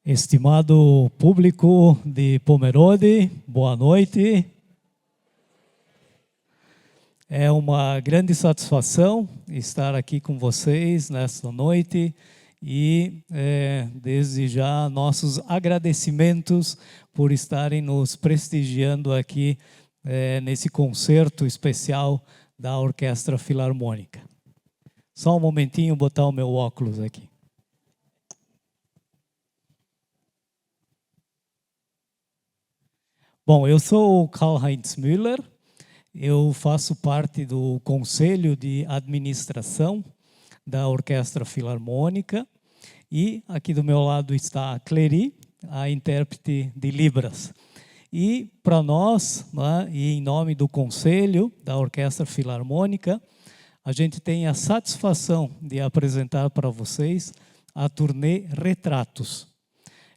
Estimado público de Pomerode, boa noite. É uma grande satisfação estar aqui com vocês nesta noite e, desde já, nossos agradecimentos por estarem nos prestigiando aqui nesse concerto especial da Orquestra Filarmônica. Só um momentinho, botar o meu óculos aqui. Bom, eu sou o Karl-Heinz Müller, eu faço parte do Conselho de Administração da Orquestra Filarmônica e aqui do meu lado está a Clery, a intérprete de Libras. E para nós, né, e em nome do Conselho da Orquestra Filarmônica, a gente tem a satisfação de apresentar para vocês a turnê Retratos.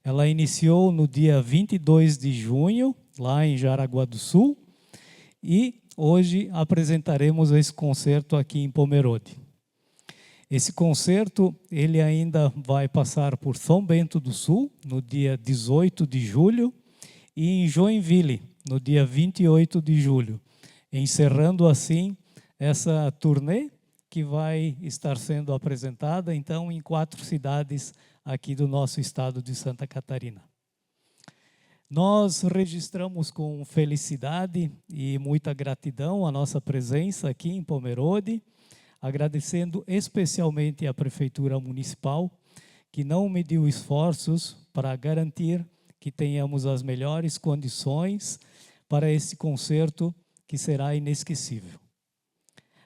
Ela iniciou no dia 22 de junho, lá em Jaraguá do Sul, e hoje apresentaremos esse concerto aqui em Pomerode. Esse concerto, ele ainda vai passar por São Bento do Sul, no dia 18 de julho, e em Joinville, no dia 28 de julho, encerrando assim essa turnê que vai estar sendo apresentada, então, em 4 cidades aqui do nosso estado de Santa Catarina. Nós registramos com felicidade e muita gratidão a nossa presença aqui em Pomerode, agradecendo especialmente à Prefeitura Municipal, que não mediu esforços para garantir que tenhamos as melhores condições para esse concerto que será inesquecível.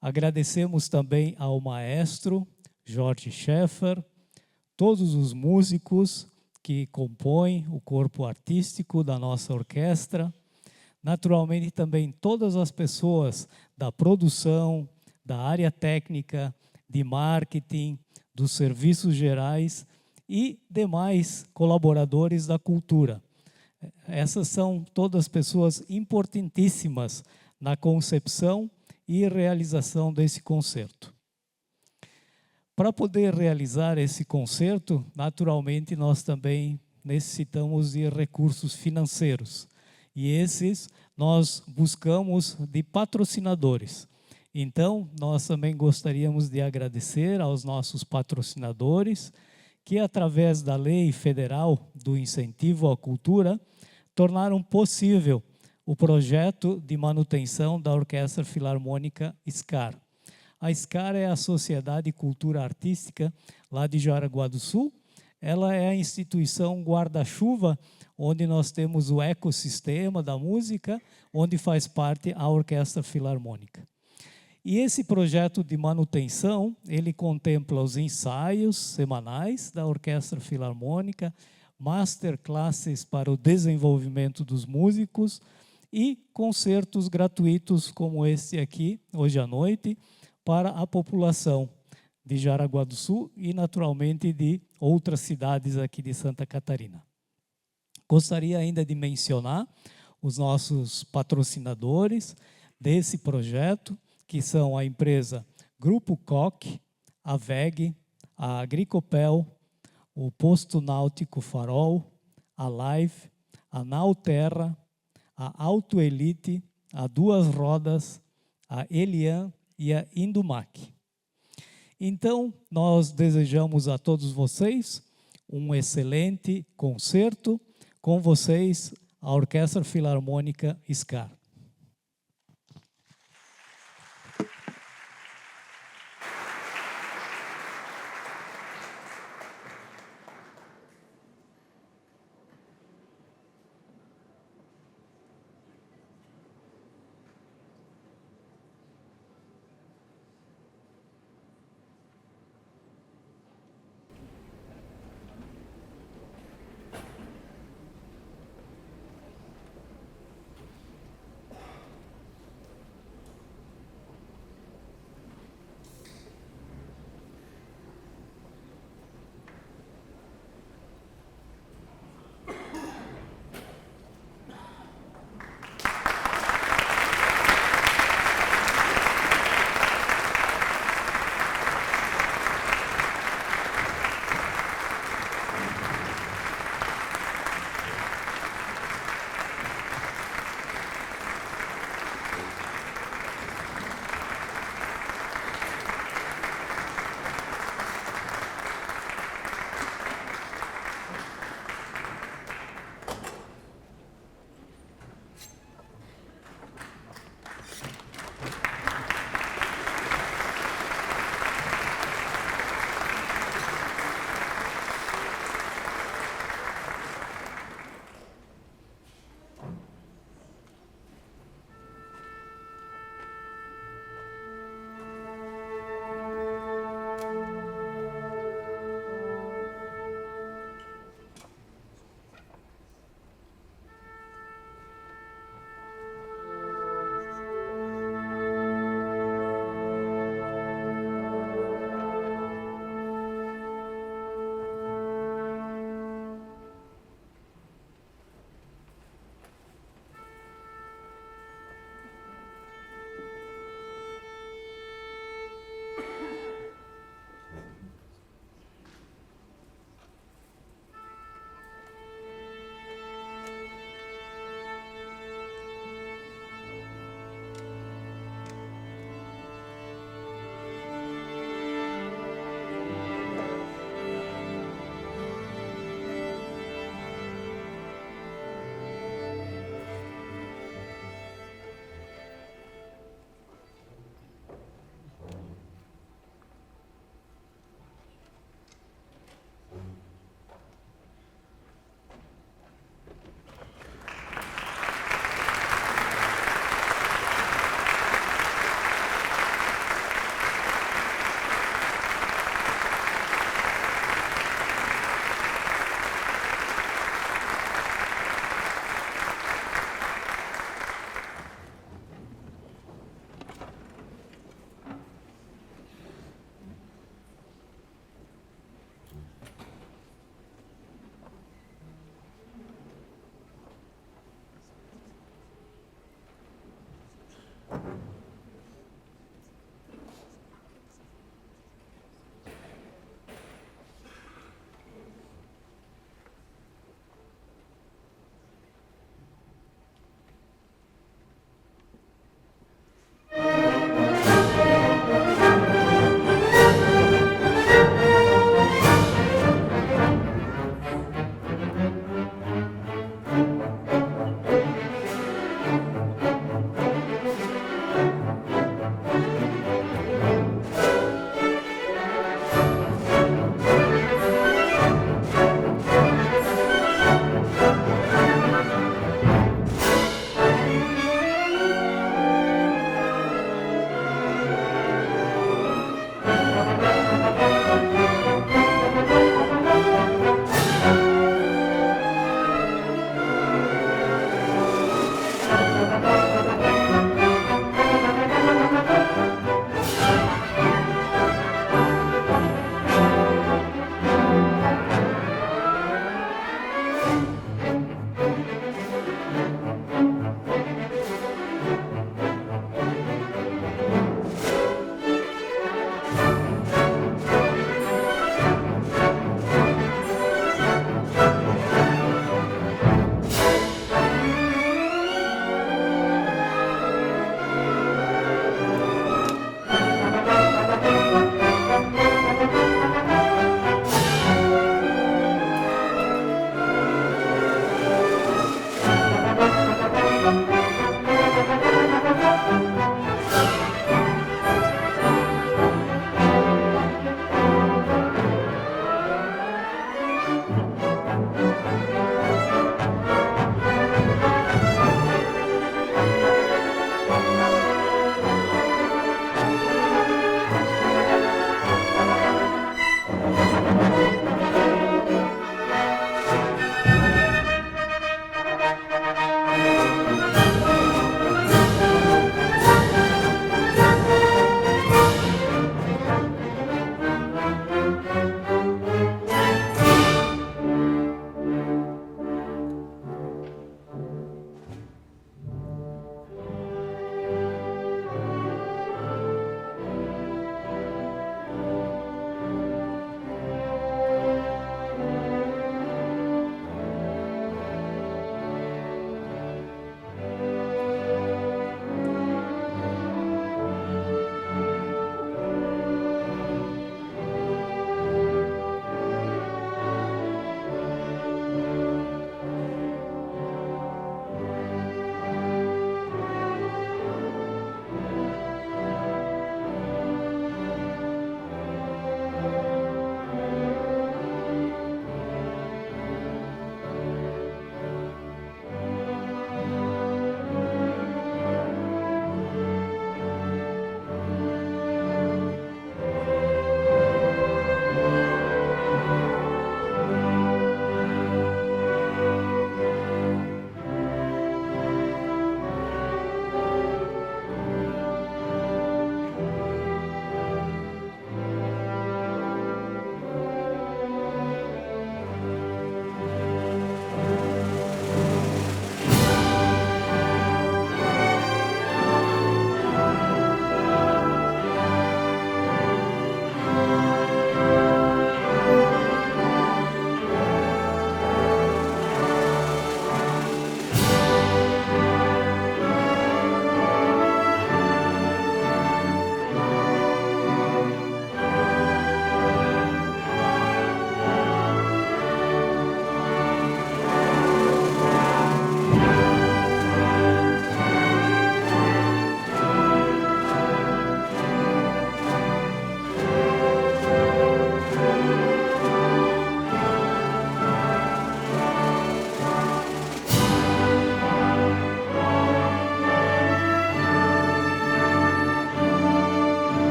Agradecemos também ao maestro Jorge Scheffer, todos os músicos que compõem o corpo artístico da nossa orquestra, naturalmente também todas as pessoas da produção, da área técnica, de marketing, dos serviços gerais e demais colaboradores da cultura. Essas são todas pessoas importantíssimas na concepção e realização desse concerto. Para poder realizar esse concerto, naturalmente, nós também necessitamos de recursos financeiros. E esses nós buscamos de patrocinadores. Então, nós também gostaríamos de agradecer aos nossos patrocinadores, que através da Lei Federal do Incentivo à Cultura, tornaram possível o projeto de manutenção da Orquestra Filarmônica SCAR. A SCAR é a Sociedade Cultura Artística lá de Jaraguá do Sul. Ela é a instituição guarda-chuva, onde nós temos o ecossistema da música, onde faz parte a Orquestra Filarmônica. E esse projeto de manutenção, ele contempla os ensaios semanais da Orquestra Filarmônica, masterclasses para o desenvolvimento dos músicos e concertos gratuitos como este aqui, hoje à noite, para a população de Jaraguá do Sul e, naturalmente, de outras cidades aqui de Santa Catarina. Gostaria ainda de mencionar os nossos patrocinadores desse projeto, que são a empresa Grupo Koch, a VEG, a Agricopel, o Posto Náutico Farol, a Live, a Nauterra, a Autoelite, a Duas Rodas, a Elian e a Indumac. Então, nós desejamos a todos vocês um excelente concerto. Com vocês, a Orquestra Filarmônica SCAR.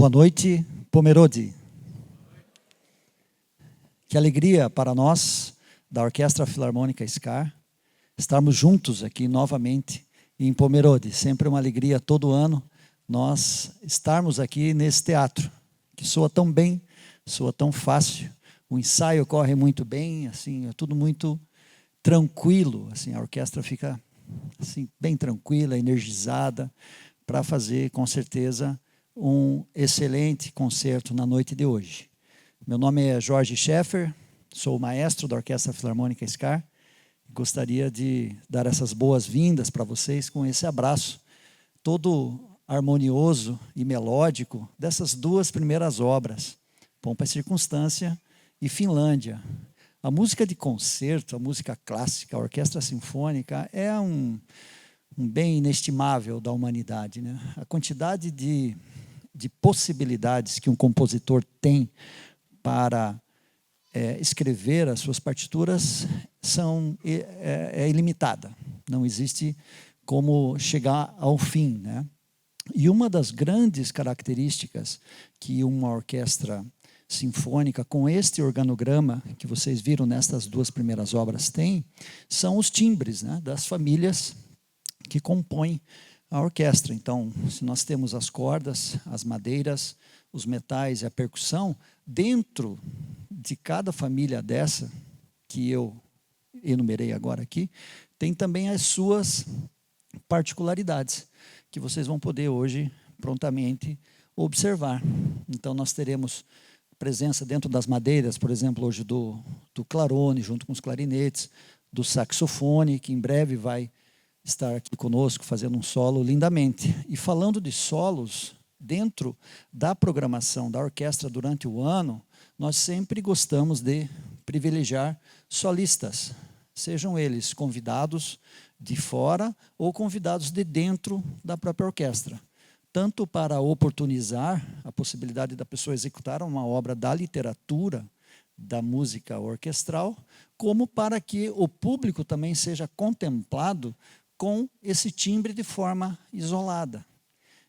Boa noite, Pomerode. Que alegria para nós, da Orquestra Filarmônica SCAR, estarmos juntos aqui novamente em Pomerode. Sempre uma alegria todo ano nós estarmos aqui nesse teatro, que soa tão bem, soa tão fácil. O ensaio corre muito bem, assim, é tudo muito tranquilo. Assim, a orquestra fica assim, bem tranquila, energizada, para fazer, com certeza, um excelente concerto na noite de hoje. Meu nome é Jorge Scheffer, sou o maestro da Orquestra Filarmônica SCAR. Gostaria de dar essas boas-vindas para vocês com esse abraço todo harmonioso e melódico dessas duas primeiras obras, Pompa e Circunstância e Finlândia. A música de concerto, a música clássica, a orquestra sinfônica é um bem inestimável da humanidade, né? A quantidade de possibilidades que um compositor tem para escrever as suas partituras é ilimitada. Não existe como chegar ao fim, né? E uma das grandes características que uma orquestra sinfônica com este organograma que vocês viram nestas duas primeiras obras tem, são os timbres, né, das famílias que compõem a orquestra. Então, se nós temos as cordas, as madeiras, os metais e a percussão, dentro de cada família dessa, que eu enumerei agora aqui, tem também as suas particularidades, que vocês vão poder hoje prontamente observar. Então, nós teremos presença dentro das madeiras, por exemplo, hoje do clarone, junto com os clarinetes, do saxofone, que em breve vai estar aqui conosco, fazendo um solo lindamente. E falando de solos, dentro da programação da orquestra durante o ano, nós sempre gostamos de privilegiar solistas, sejam eles convidados de fora ou convidados de dentro da própria orquestra, tanto para oportunizar a possibilidade da pessoa executar uma obra da literatura, da música orquestral, como para que o público também seja contemplado com esse timbre de forma isolada.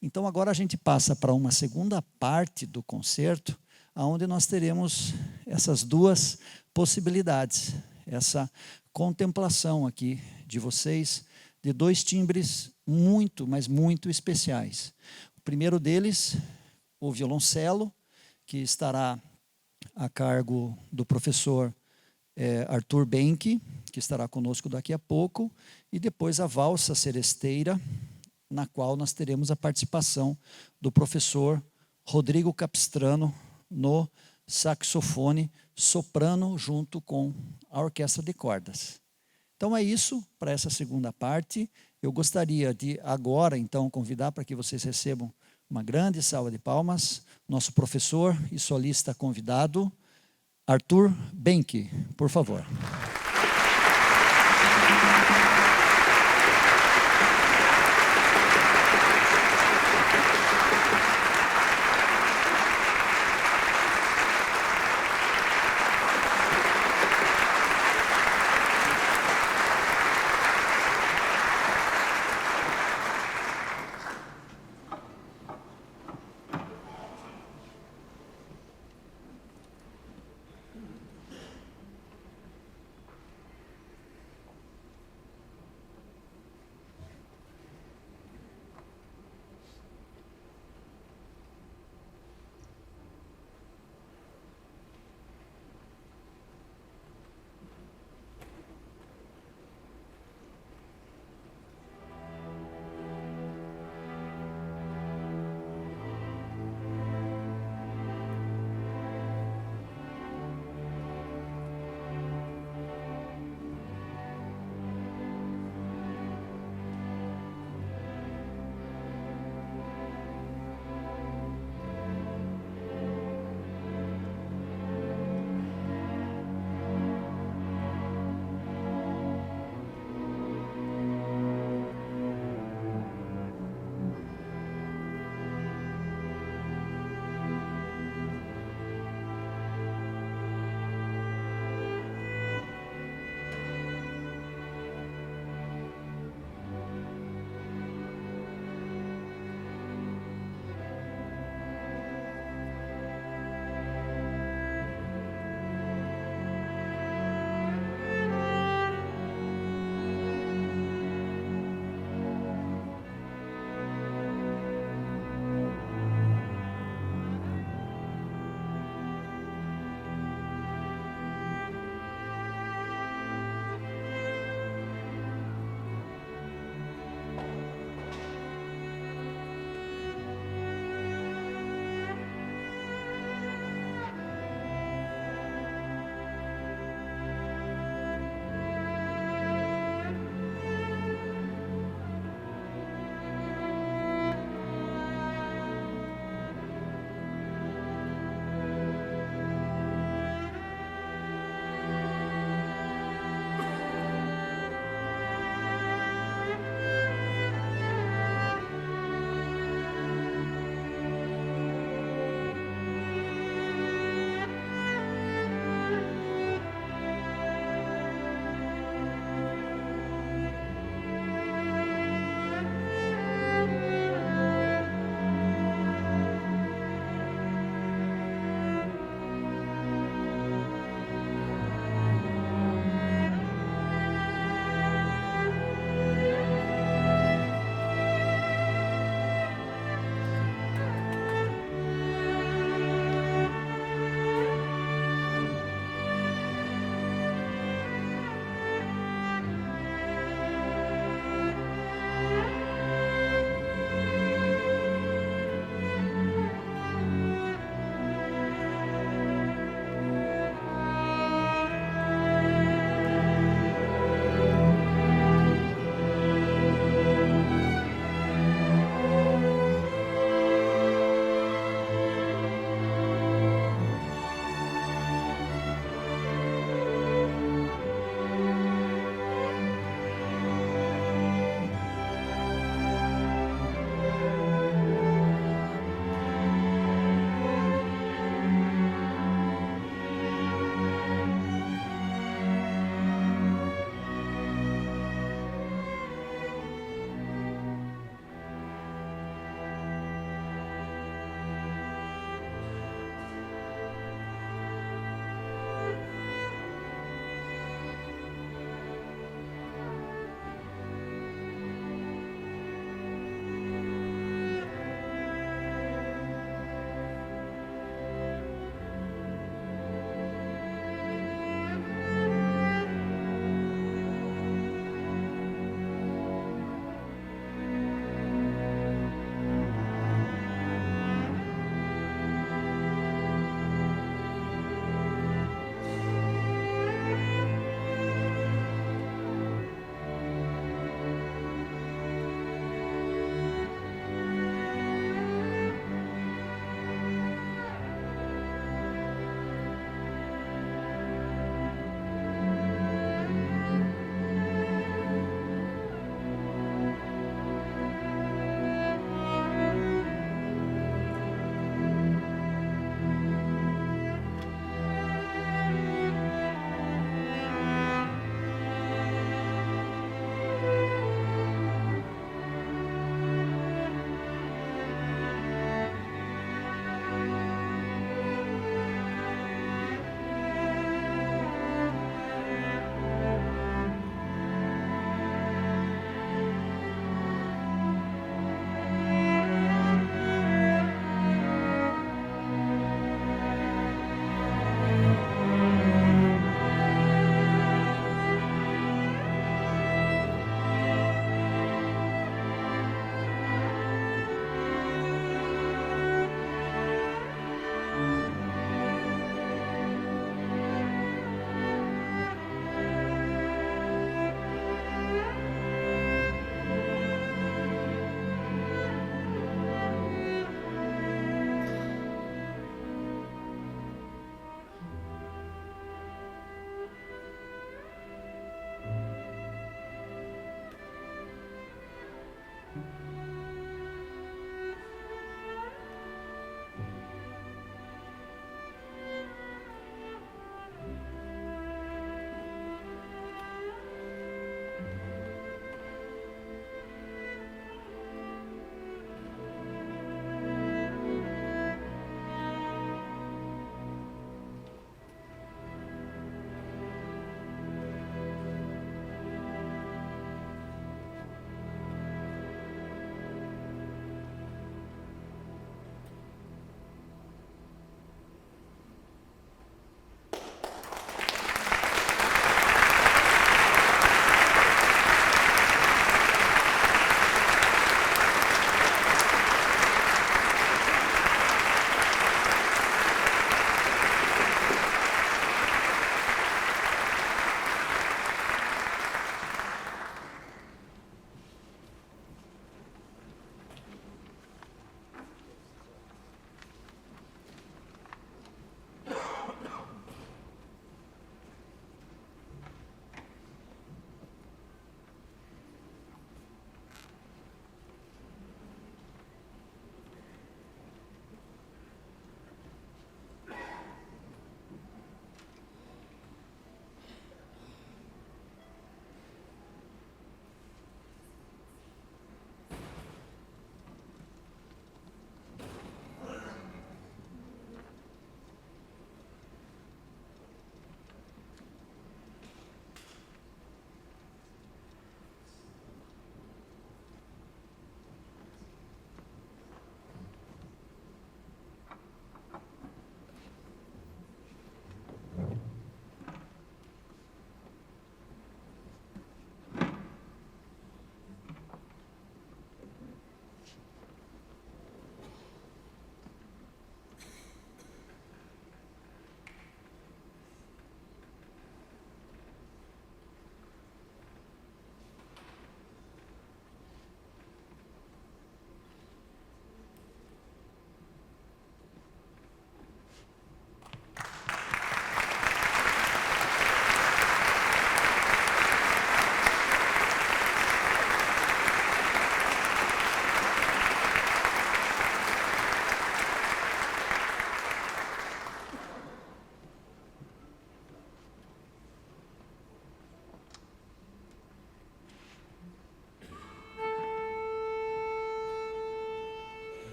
Então, agora a gente passa para uma segunda parte do concerto, onde nós teremos essas duas possibilidades, essa contemplação aqui de vocês, de dois timbres muito, mas muito especiais. O primeiro deles, o violoncelo, que estará a cargo do professor Arthur Benck, que estará conosco daqui a pouco, e depois a valsa seresteira, na qual nós teremos a participação do professor Rodrigo Capistrano no saxofone soprano, junto com a orquestra de cordas. Então é isso para essa segunda parte. Eu gostaria de agora, então, convidar para que vocês recebam uma grande salva de palmas, nosso professor e solista convidado, Arthur Benck, por favor.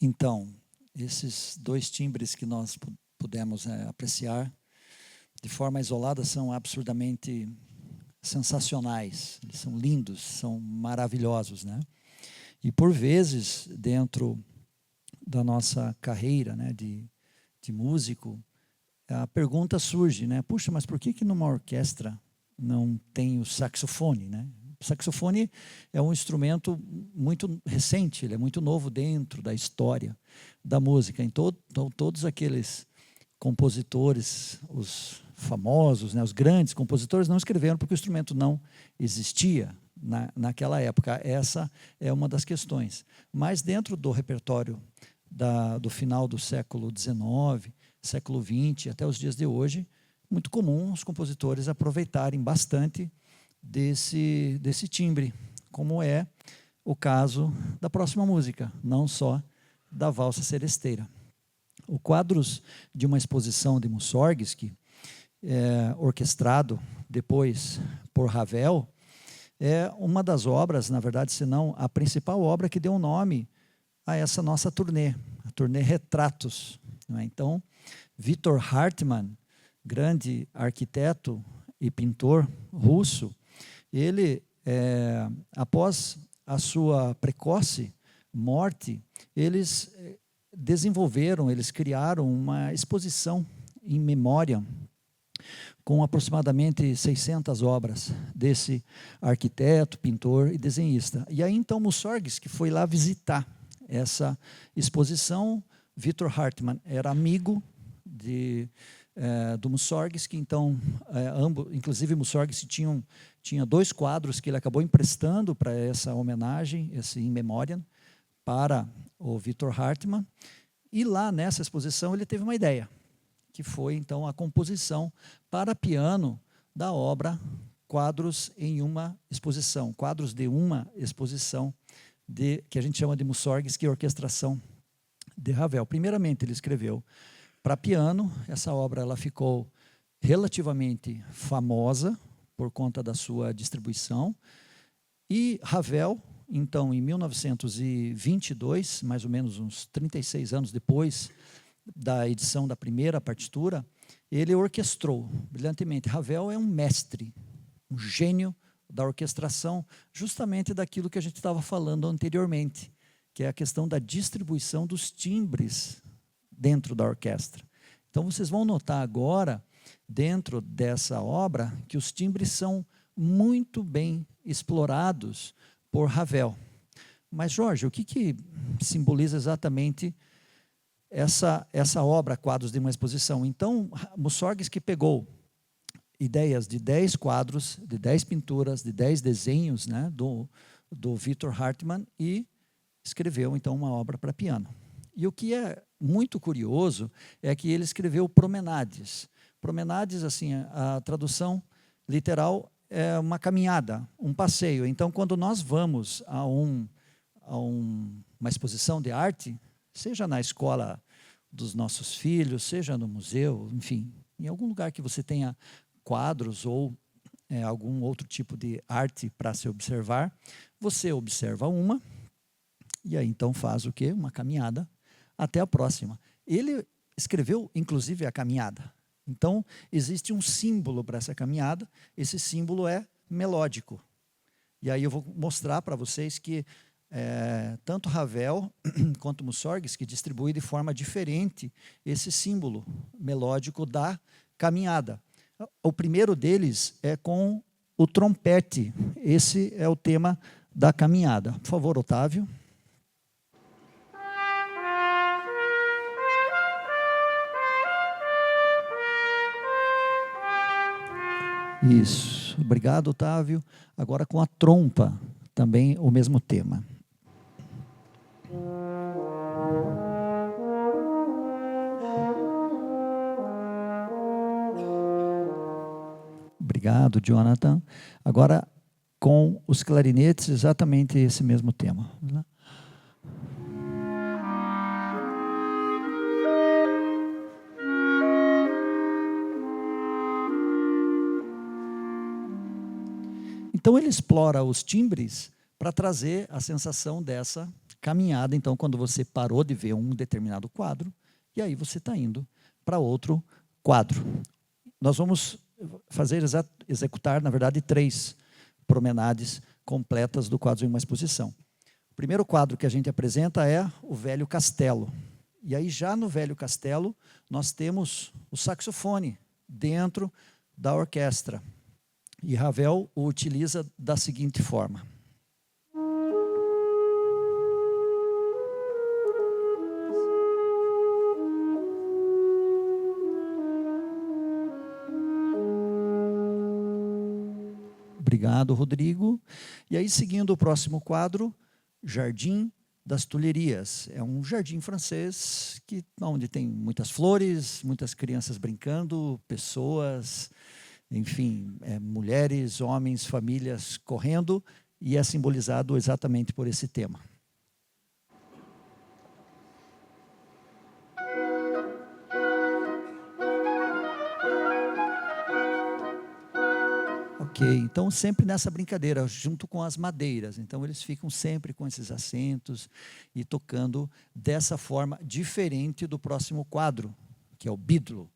Então, esses dois timbres que nós pudemos apreciar, de forma isolada, são absurdamente sensacionais. Eles são lindos, são maravilhosos, né? E, por vezes, dentro da nossa carreira, né, de músico, a pergunta surge, né? Puxa, mas por que numa orquestra não tem o saxofone, né? O saxofone é um instrumento muito recente, ele é muito novo dentro da história da música. Então, todos aqueles compositores, os famosos, né, os grandes compositores, não escreveram porque o instrumento não existia naquela época. Essa é uma das questões. Mas dentro do repertório do final do século XIX, século XX, até os dias de hoje, muito comum os compositores aproveitarem bastante desse timbre, como é o caso da próxima música, não só da Valsa Seresteira. O Quadros de uma exposição de Mussorgsky, orquestrado depois por Ravel, é uma das obras, na verdade, se não a principal obra que deu nome a essa nossa turnê, a turnê Retratos. Não é? Então, Victor Hartmann, grande arquiteto e pintor russo, ele, após a sua precoce morte, eles eles criaram uma exposição em memória com aproximadamente 600 obras desse arquiteto, pintor e desenhista. E aí, então, Mussorgsky foi lá visitar essa exposição. Victor Hartmann era amigo do Mussorgsky, então, inclusive Mussorgsky tinha 2 quadros que ele acabou emprestando para essa homenagem, esse In Memoriam, para o Victor Hartmann. E lá nessa exposição ele teve uma ideia, que foi então a composição para piano da obra Quadros em uma exposição, quadros de uma exposição, que a gente chama de Mussorgsky Orquestração de Ravel. Primeiramente ele escreveu para piano. Essa obra ela ficou relativamente famosa por conta da sua distribuição. E Ravel, então, em 1922, mais ou menos uns 36 anos depois da edição da primeira partitura, ele orquestrou brilhantemente. Ravel é um mestre, um gênio da orquestração, justamente daquilo que a gente estava falando anteriormente, que é a questão da distribuição dos timbres dentro da orquestra. Então, vocês vão notar agora, dentro dessa obra, que os timbres são muito bem explorados por Ravel. Mas, Jorge, o que simboliza exatamente essa obra, Quadros de uma Exposição? Então, Mussorgsky pegou ideias de 10 quadros, de 10 pinturas, de 10 desenhos, né, do Victor Hartmann, e escreveu, então, uma obra para piano. E o que é muito curioso é que ele escreveu promenades. Promenades, assim, a tradução literal é uma caminhada, um passeio. Então, quando nós vamos a uma exposição de arte, seja na escola dos nossos filhos, seja no museu, enfim, em algum lugar que você tenha quadros ou algum outro tipo de arte para se observar, você observa uma e aí então faz o quê? Uma caminhada até a próxima. Ele escreveu, inclusive, a caminhada. Então, existe um símbolo para essa caminhada, esse símbolo é melódico. E aí eu vou mostrar para vocês que tanto Ravel quanto Mussorgsky distribuem de forma diferente esse símbolo melódico da caminhada. O primeiro deles é com o trompete. Esse é o tema da caminhada. Por favor, Otávio. Isso. Obrigado, Otávio. Agora com a trompa, também o mesmo tema. Obrigado, Jonathan. Agora, com os clarinetes, exatamente esse mesmo tema. Então, ele explora os timbres para trazer a sensação dessa caminhada, então, quando você parou de ver um determinado quadro, e aí você está indo para outro quadro. Nós vamos executar, na verdade, 3 promenades completas do quadro em uma exposição. O primeiro quadro que a gente apresenta é o Velho Castelo. E aí, já no Velho Castelo, nós temos o saxofone dentro da orquestra. E Ravel o utiliza da seguinte forma. Obrigado, Rodrigo. E aí, seguindo o próximo quadro, Jardim das Tulherias. É um jardim francês onde tem muitas flores, muitas crianças brincando, pessoas, enfim, mulheres, homens, famílias correndo, e é simbolizado exatamente por esse tema. Ok, então sempre nessa brincadeira, junto com as madeiras. Então eles ficam sempre com esses acentos e tocando dessa forma, diferente do próximo quadro, que é o Bídolo,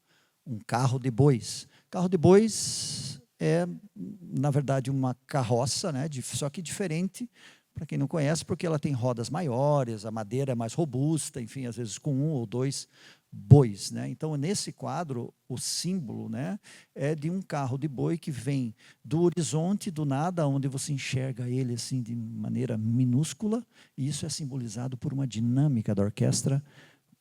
um carro de bois. Carro de bois é, na verdade, uma carroça, né, só que diferente, para quem não conhece, porque ela tem rodas maiores, a madeira é mais robusta, enfim, às vezes com 1 ou 2 bois, né? Então, nesse quadro, o símbolo, né, é de um carro de boi que vem do horizonte, do nada, onde você enxerga ele assim de maneira minúscula, e isso é simbolizado por uma dinâmica da orquestra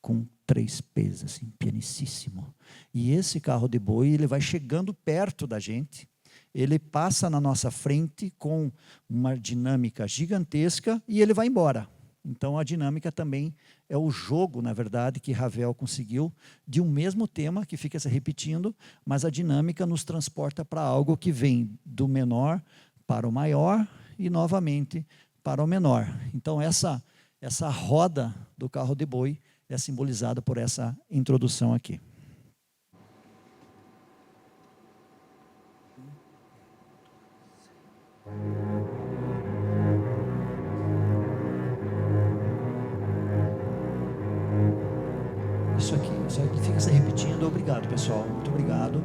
com 3 P's, assim, pianicíssimo. E esse carro de boi, ele vai chegando perto da gente, ele passa na nossa frente com uma dinâmica gigantesca e ele vai embora. Então, a dinâmica também é o jogo, na verdade, que Ravel conseguiu, de um mesmo tema que fica se repetindo, mas a dinâmica nos transporta para algo que vem do menor para o maior e, novamente, para o menor. Então, essa roda do carro de boi é simbolizada por essa introdução aqui. Isso aqui fica se repetindo. Obrigado, pessoal. Muito obrigado.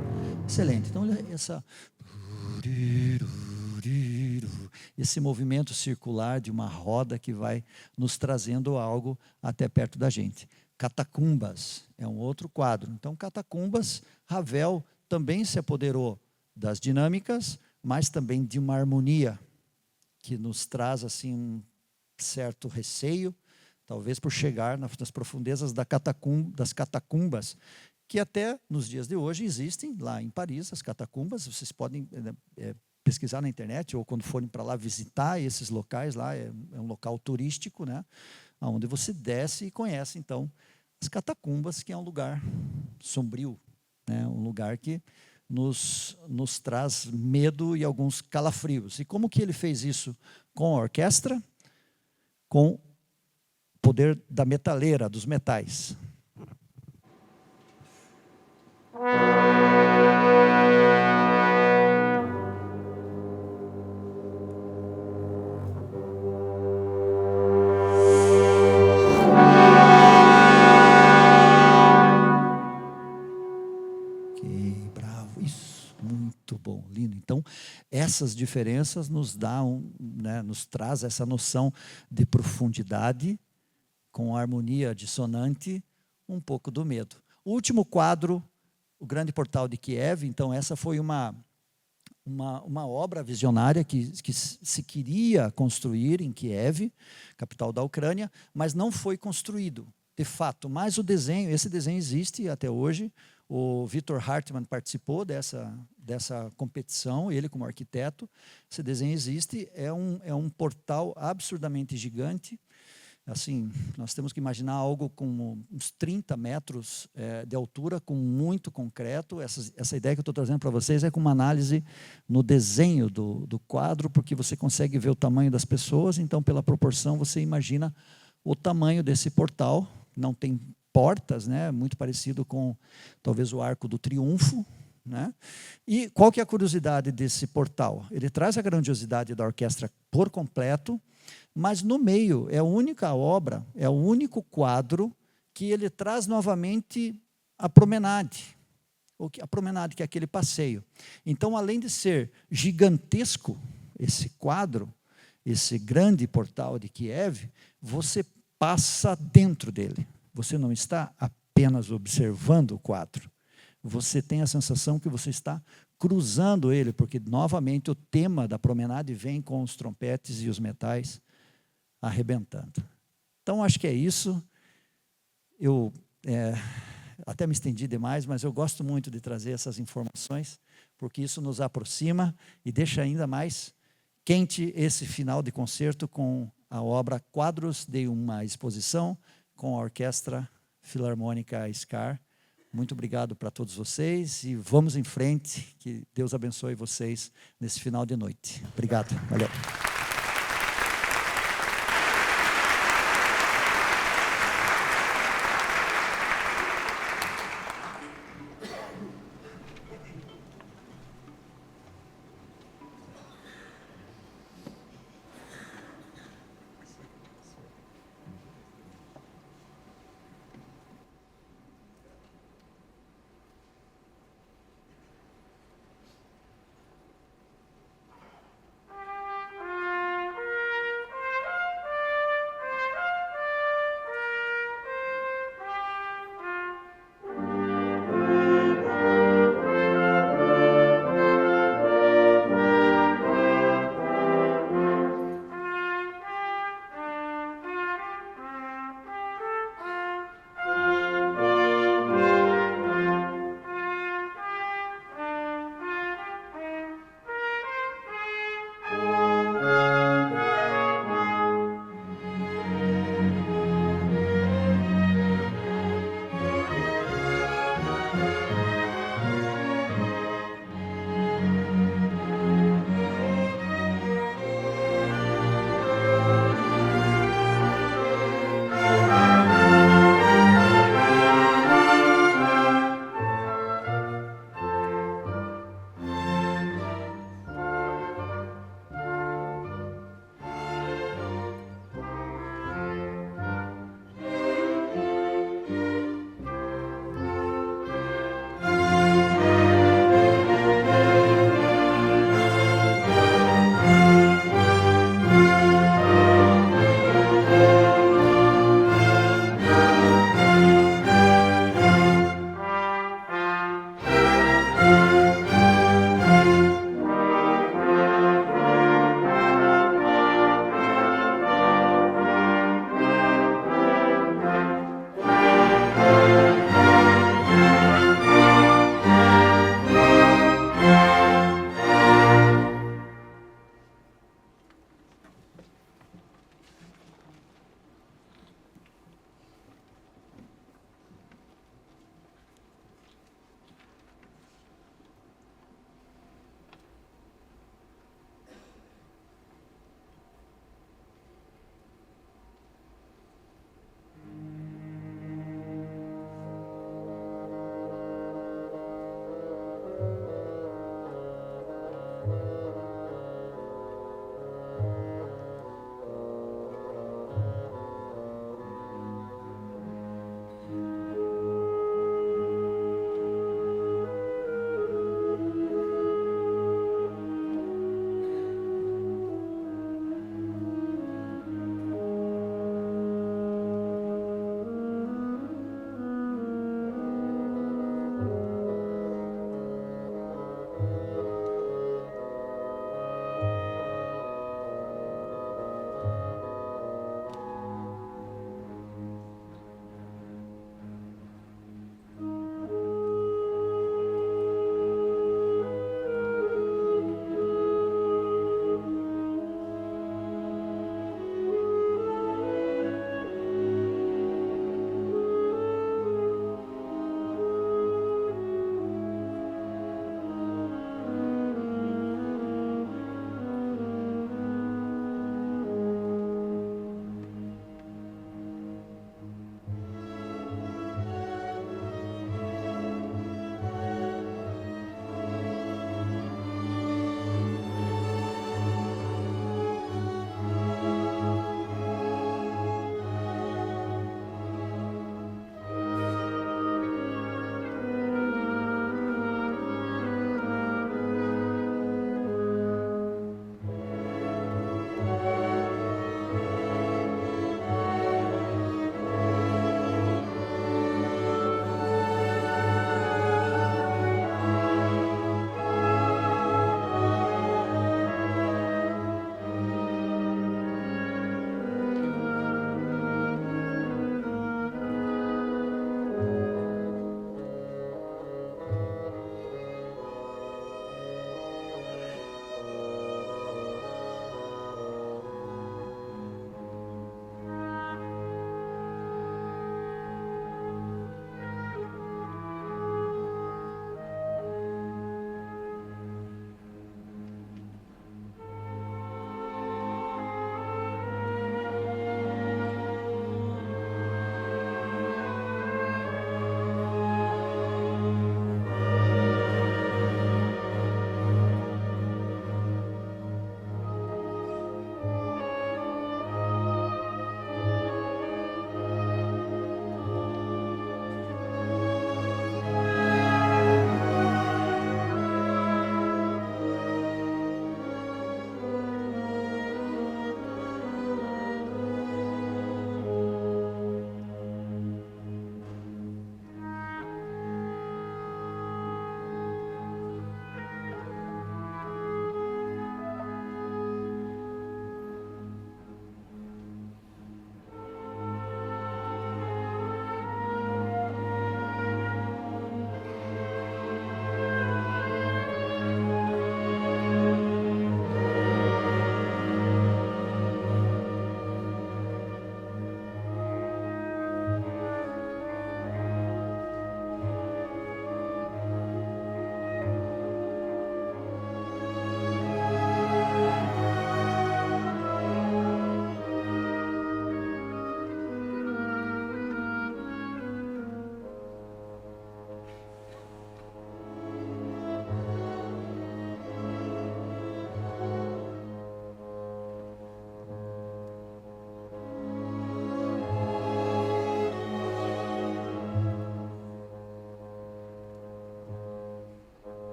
Excelente. Então, esse movimento circular de uma roda que vai nos trazendo algo até perto da gente. Catacumbas é um outro quadro. Então, Catacumbas, Ravel também se apoderou das dinâmicas, mas também de uma harmonia que nos traz assim um certo receio, talvez por chegar nas profundezas das catacumbas, que até nos dias de hoje existem lá em Paris, as catacumbas. Vocês podem pesquisar na internet, ou quando forem para lá visitar esses locais, lá é um local turístico, né, onde você desce e conhece, então, as catacumbas, que é um lugar sombrio, né, um lugar que nos traz medo e alguns calafrios. E como que ele fez isso com a orquestra? Com o poder da metaleira, dos metais. Ok, bravo, isso, muito bom, lindo. Então, essas diferenças nos dão, né, nos traz essa noção de profundidade, com harmonia dissonante, um pouco do medo. O último quadro, o Grande Portal de Kiev, então essa foi uma obra visionária que se queria construir em Kiev, capital da Ucrânia, mas não foi construído, de fato. Mas esse desenho existe até hoje. O Victor Hartmann participou dessa competição, ele como arquiteto. Esse desenho existe, é um portal absurdamente gigante. Assim, nós temos que imaginar algo com uns 30 metros de altura, com muito concreto. Essa ideia que eu estou trazendo para vocês é com uma análise no desenho do quadro, porque você consegue ver o tamanho das pessoas, então, pela proporção, você imagina o tamanho desse portal. Não tem portas, né? Muito parecido com, talvez, o Arco do Triunfo, né? E qual que é a curiosidade desse portal? Ele traz a grandiosidade da orquestra por completo, Mas no meio é a única obra, é o único quadro que ele traz novamente a promenade. A promenade, que é aquele passeio. Então, além de ser gigantesco, esse quadro, esse grande portal de Kiev, você passa dentro dele. Você não está apenas observando o quadro. Você tem a sensação que você está cruzando ele, porque, novamente, o tema da promenade vem com os trompetes e os metais arrebentando. Então, acho que é isso. Eu até me estendi demais, mas eu gosto muito de trazer essas informações, porque isso nos aproxima e deixa ainda mais quente esse final de concerto com a obra Quadros de uma Exposição com a Orquestra Filarmônica SCAR. Muito obrigado para todos vocês e vamos em frente, que Deus abençoe vocês nesse final de noite. Obrigado, valeu.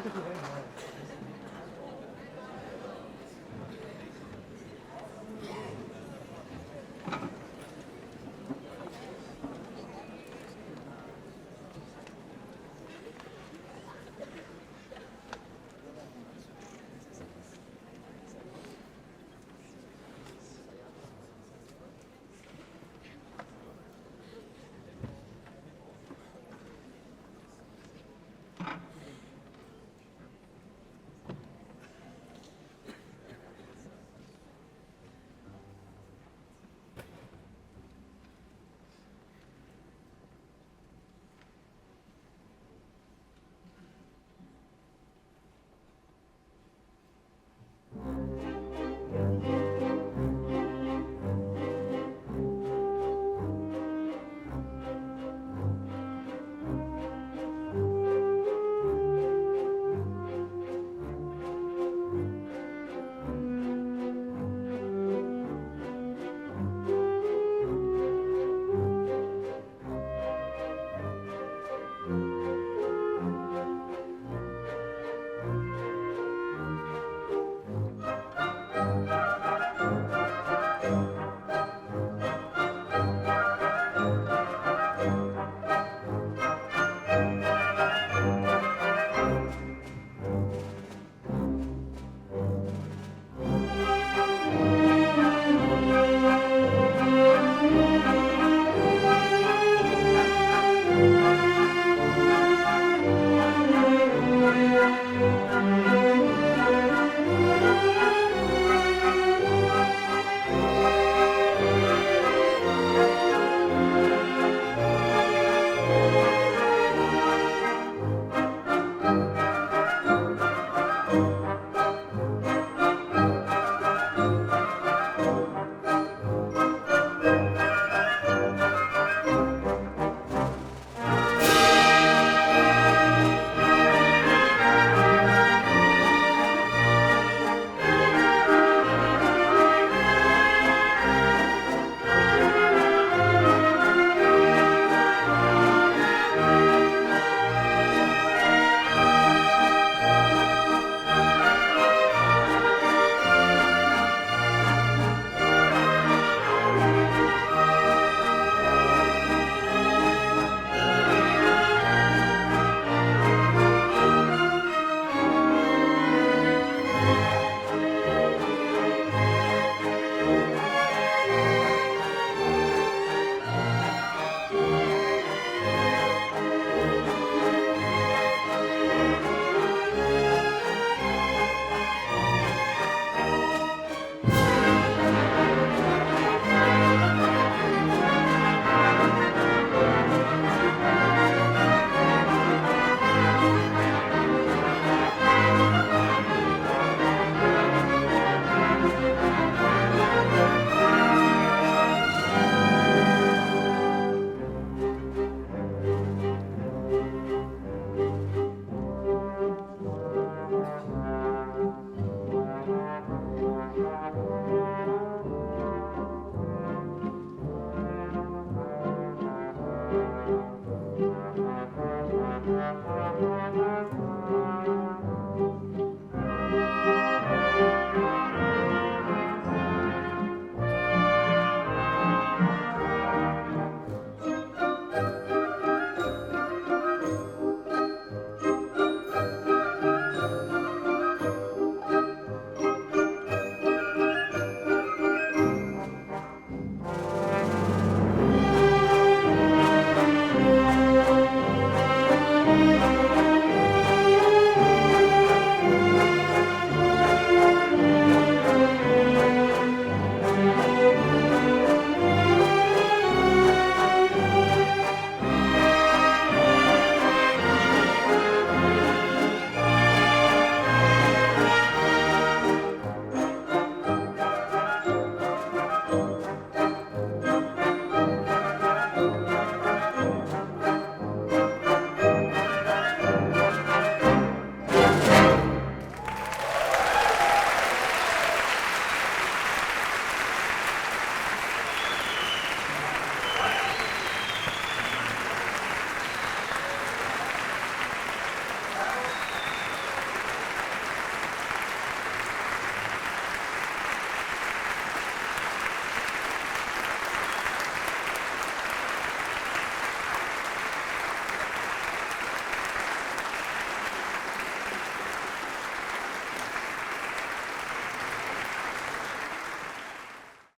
porta direita.